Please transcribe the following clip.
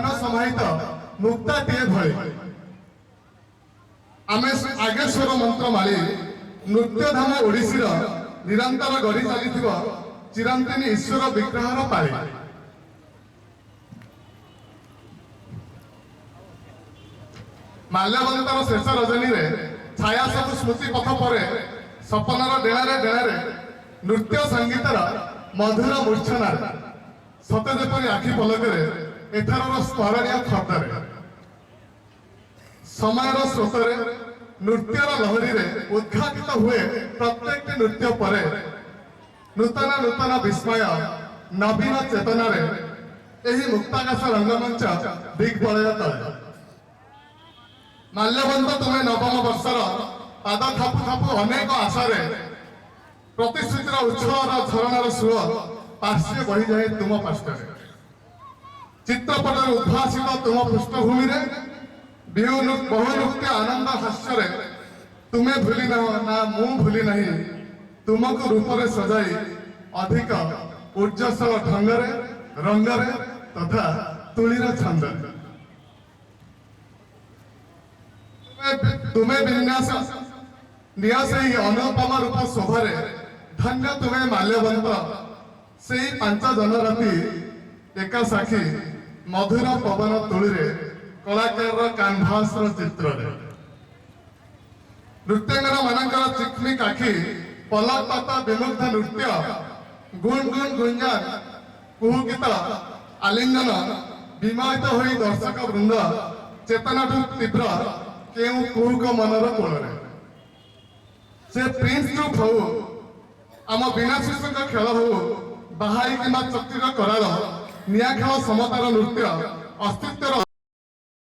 ध्यान समाहित मुक्ताटीए भली आमे आगेश्वर मंत्र माली नृत्यधाम ओडिशीर निरंतर गढ़ी चली चिरंतनी ईश्वर विग्रहर पाली माल्यवंतर शेष रजनी रे छाया सब स्मृति पथ पर सपनार डेणारे डेणारे नृत्य संगीतर मधुर मूर्छना सते जेपरी आखि पलकरे एठार स्मरणीय खतरे समयर स्रोतरे नृत्यर लहरी रे उद्घाटित हुए प्रत्येक नृत्य परे नूतन नूतन विस्मय नवीन चेतना रे एही मुक्ताकाश रंगमंच दिग्बलय तले माल्यवंत तुम्हें नवम वर्षर पाद थापु थापु अनेक आशारे प्रतिश्रुतिर उच्छल झरणार सुर पार्श्वे बही जाए तुम पार्श्वे चित्रपट उद्भासित तुम पृष्ठभूमि बहु नृत्य आनंद हास्य तुम्हें भूली ना मु भूली नहीं तुमको रूप से सजाई अधिक ऊर्जस्वल ढंगरे रंगरे तथा तुलीर छंद तुम्हें विन्यास नियास अनुपम रूप शोभारे धन्य तुम्हें माल्यवंत से 5 जन राति एका साखी मधुर पवन तुली कलाकार कानभास चित्र नृत्यांगना मानकर चिकमिक आखि पलकपात विमुग्ध नृत्य गुण गुण गुंजान कुहुकित आलिंगन विमोहित होई दर्शक वृंद चेतनाठू तीव्र केउ कुहुक मनर कोଳରେ से प्रिंस ग्रुप हो आम बिना शिशुक खेल हो बाहाई कि चक्रीर करार निया खेल समतार नृत्य अस्तित्वर